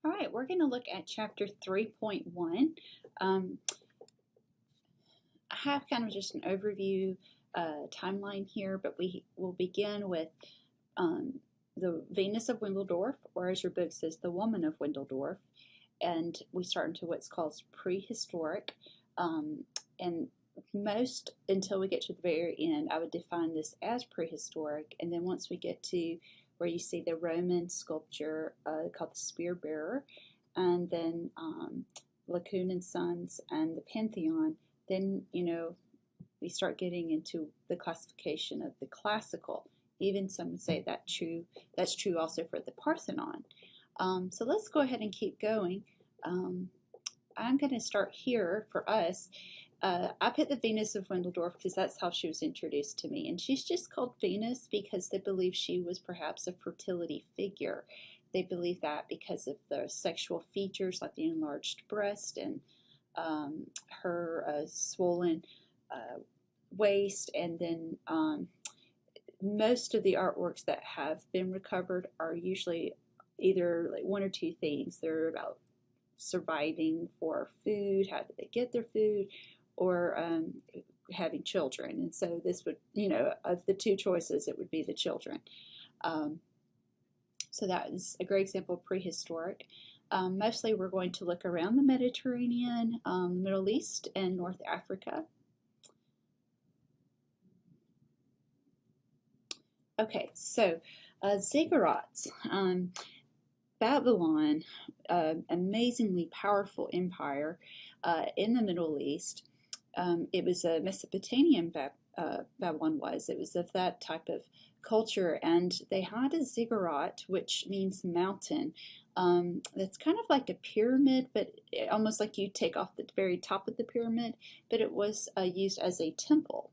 All right, we're going to look at chapter 3.1. Um, I have kind of just an overview timeline here, but we will begin with um, the Venus of Windledorf, or as your book says, the Woman of Windledorf. And we start into what's called prehistoric. And most, until we get to the very end, I would define this as prehistoric. And then once we get to where you see the Roman sculpture called the Spear Bearer, and then Laocoon and Sons and the Pantheon, then we start getting into the classification of the classical. Even some would say that's true also for the Parthenon. So let's go ahead and keep going. I'm going to start here for us. I put the Venus of Windledorf because that's how she was introduced to me. And she's just called Venus because they believe she was perhaps a fertility figure. They believe that because of the sexual features like the enlarged breast and her swollen waist. And then most of the artworks that have been recovered are usually either like one or two things. They're about surviving for food, how do they get their food, or having children. And so this would, of the two choices, it would be the children. So that is a great example of prehistoric. Mostly we're going to look around the Mediterranean, Middle East, and North Africa. Okay, so ziggurats. Babylon, amazingly powerful empire in the Middle East. It was a Mesopotamian Babylon was. It was of that type of culture, and they had a ziggurat, which means mountain. That's kind of like a pyramid, but almost like you take off the very top of the pyramid, but it was used as a temple.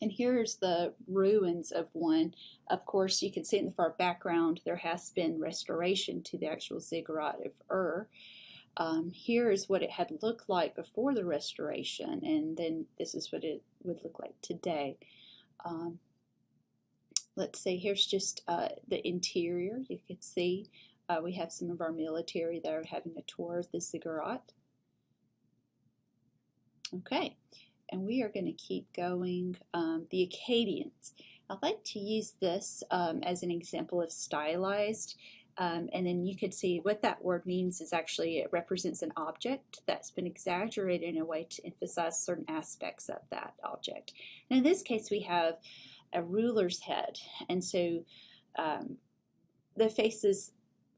And here's the ruins of one. Of course, you can see in the far background there has been restoration to the actual ziggurat of Ur. Here is what it had looked like before the restoration, and then this is what it would look like today. Let's see, here's just the interior. You can see we have some of our military that are having a tour of the ziggurat. Okay. And we are going to keep going. The Akkadians. I'd like to use this as an example of stylized. And then you could see what that word means is actually it represents an object that's been exaggerated in a way to emphasize certain aspects of that object. And in this case, we have a ruler's head. And so the face is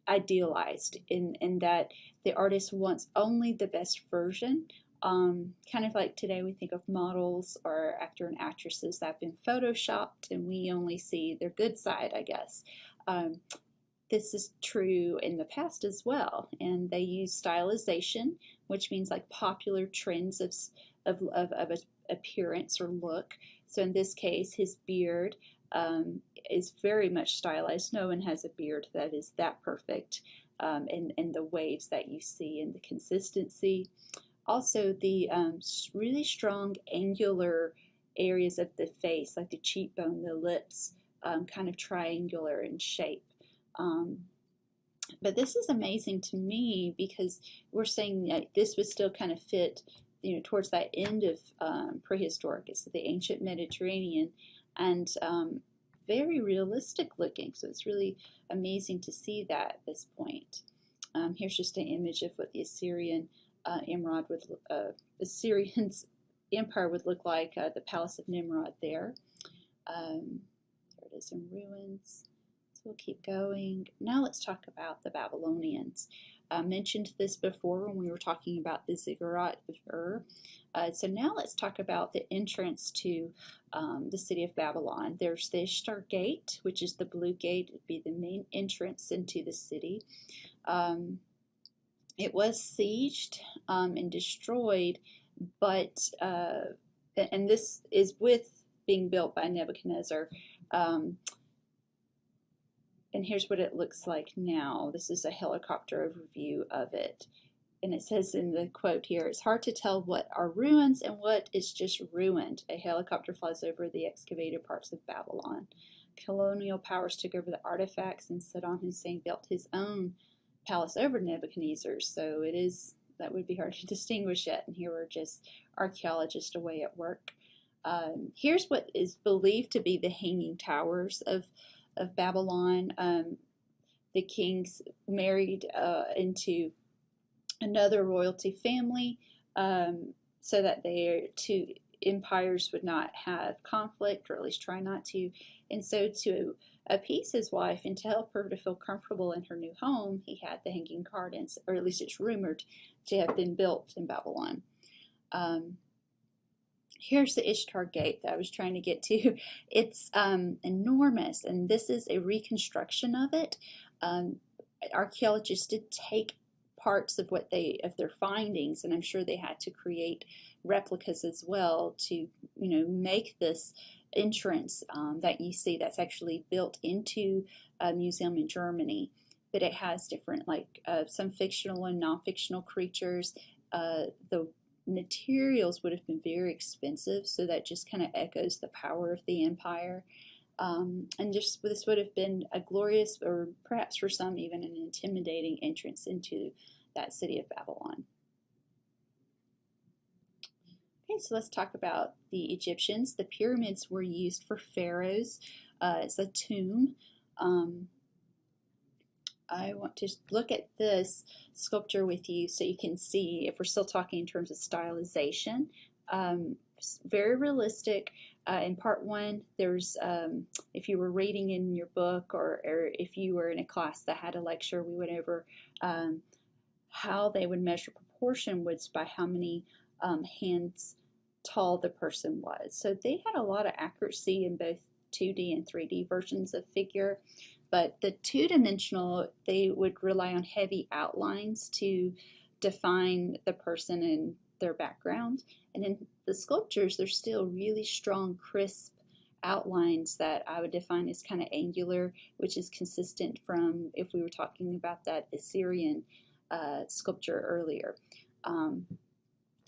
idealized in that the artist wants only the best version. Kind of like today we think of models or actor and actresses that have been photoshopped and we only see their good side, I guess. This is true in the past as well, and they use stylization, which means like popular trends of appearance or look. So in this case, his beard is very much stylized. No one has a beard that is that perfect, and the waves that you see and the consistency. Also, the really strong angular areas of the face, like the cheekbone, the lips, kind of triangular in shape. But this is amazing to me because we're saying that this would still kind of fit, towards that end of prehistoric. It's the ancient Mediterranean, and very realistic looking. So it's really amazing to see that at this point. Here's just an image of what the Assyrian Assyrian's empire would look like, the palace of Nimrod there. There it is in ruins. So we'll keep going. Now let's talk about the Babylonians. I mentioned this before when we were talking about the ziggurat of Ur. So now let's talk about the entrance to the city of Babylon. There's the Ishtar Gate, which is the blue gate. It would be the main entrance into the city. It was sieged and destroyed, but, and this is with being built by Nebuchadnezzar. And here's what it looks like now. This is a helicopter overview of it. And it says in the quote here, it's hard to tell what are ruins and what is just ruined. A helicopter flies over the excavated parts of Babylon. Colonial powers took over the artifacts, and Saddam Hussein built his own palace over Nebuchadnezzar's, so that would be hard to distinguish it. And here we're just archaeologists away at work. Here's what is believed to be the Hanging Towers of Babylon. The kings married into another royalty family so that their two empires would not have conflict, or at least try not to. And so to appease his wife and to help her to feel comfortable in her new home, he had the Hanging Gardens, or at least it's rumored to have been built in Babylon. Here's the Ishtar Gate that I was trying to get to. It's enormous, and this is a reconstruction of it. Archaeologists did take parts of their findings, and I'm sure they had to create replicas as well to make this entrance that you see that's actually built into a museum in Germany. But it has different, some fictional and non-fictional creatures. The materials would have been very expensive, so that just kind of echoes the power of the empire. And just this would have been a glorious, or perhaps for some even an intimidating entrance into that city of Babylon. Okay, so let's talk about the Egyptians. The pyramids were used for pharaohs. It's a tomb. I want to look at this sculpture with you so you can see if we're still talking in terms of stylization. Very realistic. In part one, there's, if you were reading in your book, or if you were in a class that had a lecture, we went over how they would measure proportion was by how many hands tall the person was. So they had a lot of accuracy in both 2D and 3D versions of figure. But the two-dimensional, they would rely on heavy outlines to define the person and their background. And in the sculptures, there's still really strong, crisp outlines that I would define as kind of angular, which is consistent from if we were talking about that Assyrian sculpture earlier.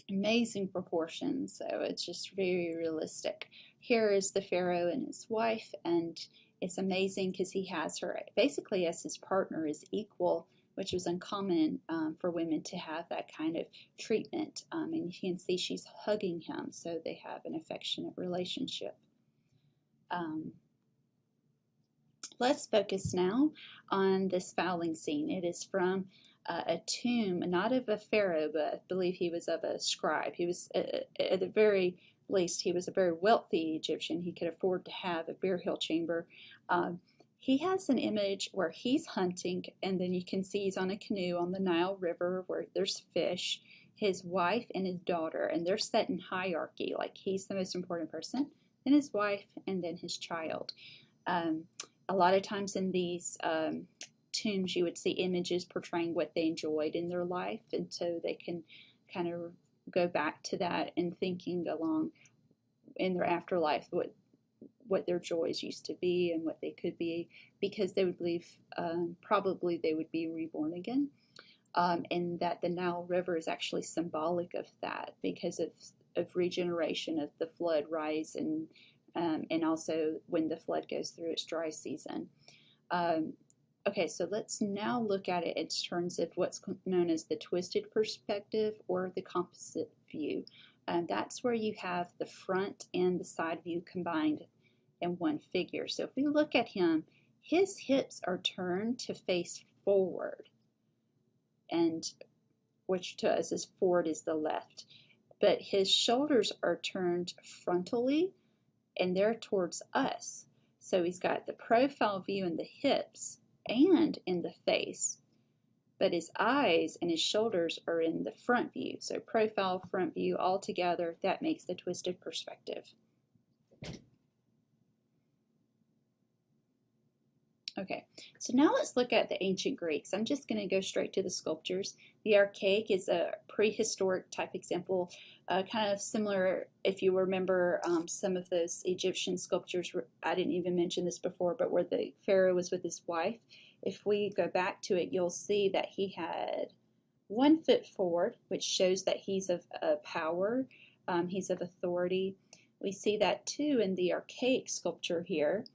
Amazing proportions, so it's just very realistic. Here is the pharaoh and his wife, and it's amazing because he has her basically as his partner, his equal, which was uncommon for women to have that kind of treatment. And you can see she's hugging him, so they have an affectionate relationship. Let's focus now on this fowling scene. It is from a tomb, not of a pharaoh, but I believe he was of a scribe. He was, at the very least, he was a very wealthy Egyptian. He could afford to have a burial chamber. He has an image where he's hunting, and then you can see he's on a canoe on the Nile River where there's fish, his wife and his daughter, and they're set in hierarchy, like he's the most important person, then his wife, and then his child. A lot of times in these tombs you would see images portraying what they enjoyed in their life, and so they can kind of go back to that and thinking along in their afterlife what their joys used to be and what they could be, because they would believe probably they would be reborn again, and that the Nile River is actually symbolic of that because of regeneration of the flood rise and also when the flood goes through its dry season. Okay, so let's now look at it in terms of what's known as the twisted perspective or the composite view. That's where you have the front and the side view combined in one figure. So if we look at him, his hips are turned to face forward, and which to us is forward is the left. But his shoulders are turned frontally, and they're towards us. So he's got the profile view in the hips and in the face, but his eyes and his shoulders are in the front view. So profile, front view, all together, that makes the twisted perspective. Okay, so now let's look at the ancient Greeks. I'm just going to go straight to the sculptures. The archaic is a prehistoric type example, kind of similar, if you remember some of those Egyptian sculptures. I didn't even mention this before, but where the pharaoh was with his wife. If we go back to it, you'll see that he had 1 foot forward, which shows that he's of power, he's of authority. We see that too in the archaic sculpture here.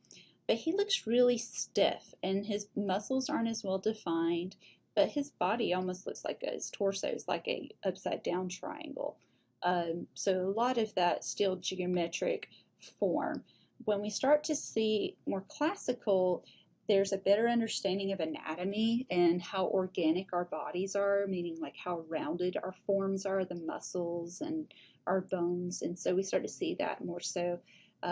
But he looks really stiff, and his muscles aren't as well defined, but his body almost looks like his torso is like a upside down triangle. So a lot of that still geometric form. When we start to see more classical, there's a better understanding of anatomy and how organic our bodies are, meaning like how rounded our forms are, the muscles and our bones. And so we start to see that more so,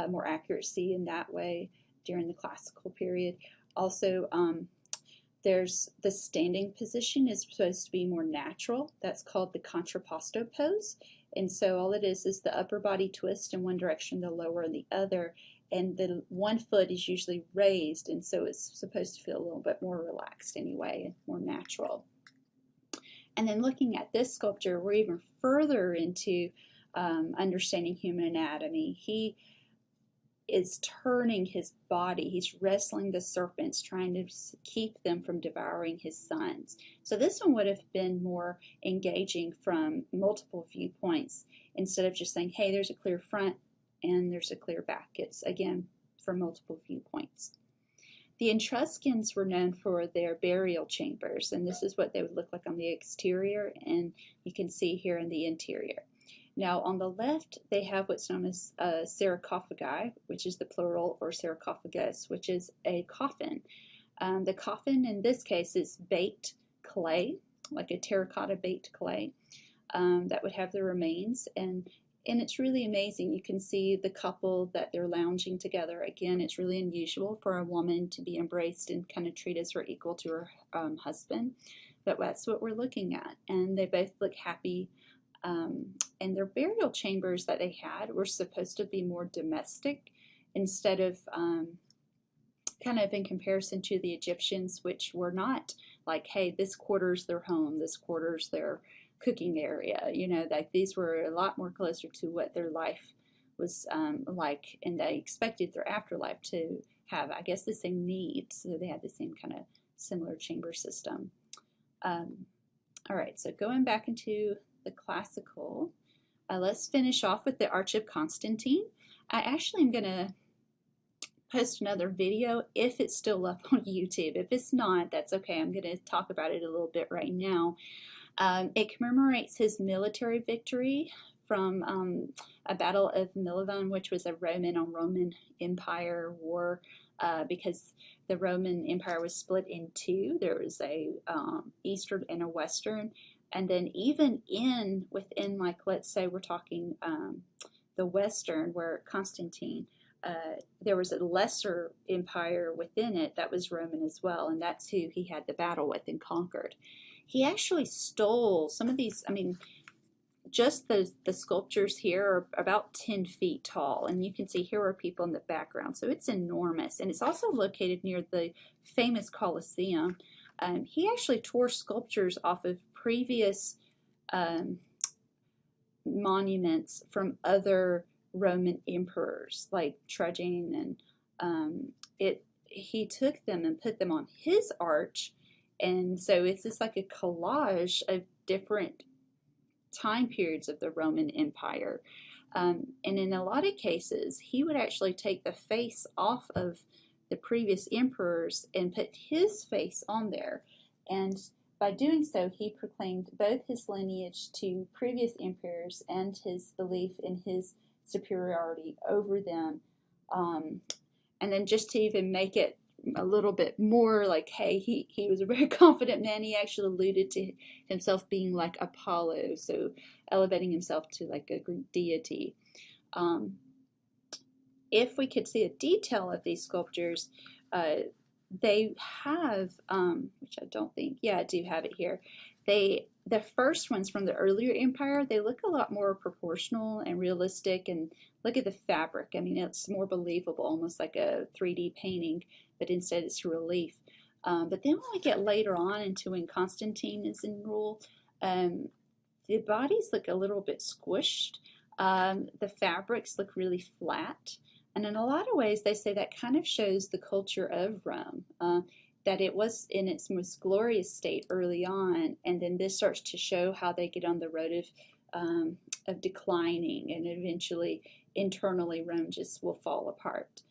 more accuracy in that way during the classical period. Also, there's the standing position is supposed to be more natural. That's called the contrapposto pose. And so all it is the upper body twist in one direction, the lower in the other. And the one foot is usually raised, and so it's supposed to feel a little bit more relaxed anyway, more natural. And then looking at this sculpture, we're even further into understanding human anatomy. He is turning his body. He's wrestling the serpents, trying to keep them from devouring his sons. So this one would have been more engaging from multiple viewpoints instead of just saying, hey, there's a clear front and there's a clear back. It's, again, from multiple viewpoints. The Etruscans were known for their burial chambers, and this is what they would look like on the exterior, and you can see here in the interior. Now, on the left, they have what's known as sarcophagi, which is the plural, or sarcophagus, which is a coffin. The coffin, in this case, is baked clay, like a terracotta baked clay, that would have the remains. And it's really amazing. You can see the couple that they're lounging together. Again, it's really unusual for a woman to be embraced and kind of treated as her equal to her husband. But that's what we're looking at. And they both look happy. And their burial chambers that they had were supposed to be more domestic instead of kind of in comparison to the Egyptians, which were not like, hey, this quarter's their home, this quarter's their cooking area. You know, like these were a lot more closer to what their life was like, and they expected their afterlife to have, I guess, the same needs. So they had the same kind of similar chamber system. All right, so going back into the classical, let's finish off with the Arch of Constantine. I actually am going to post another video if it's still up on YouTube. If it's not, that's okay. I'm going to talk about it a little bit right now. It commemorates his military victory from a battle of Milvian, which was a Roman Empire war, because the Roman Empire was split in two. There was a eastern and a western. And then even within, like, let's say we're talking the Western, where Constantine, there was a lesser empire within it that was Roman as well, and that's who he had the battle with and conquered. He actually stole some of these, I mean, just the sculptures here are about 10 feet tall, and you can see here are people in the background, so it's enormous, and it's also located near the famous Colosseum. He actually tore sculptures off of previous monuments from other Roman emperors, like Trajan, and he took them and put them on his arch, and so it's just like a collage of different time periods of the Roman Empire. And in a lot of cases, he would actually take the face off of the previous emperors and put his face on there. And by doing so, he proclaimed both his lineage to previous emperors and his belief in his superiority over them. And then just to even make it a little bit more like, hey, he was a very confident man. He actually alluded to himself being like Apollo, so elevating himself to like a Greek deity. If we could see a detail of these sculptures, they have, which I don't think, yeah, I do have it here. The first ones from the earlier empire, they look a lot more proportional and realistic, and look at the fabric. I mean, it's more believable, almost like a 3D painting, but instead it's relief. But then when we get later on into when Constantine is in rule, the bodies look a little bit squished. The fabrics look really flat. And in a lot of ways, they say that kind of shows the culture of Rome, that it was in its most glorious state early on, and then this starts to show how they get on the road of declining, and eventually internally Rome just will fall apart.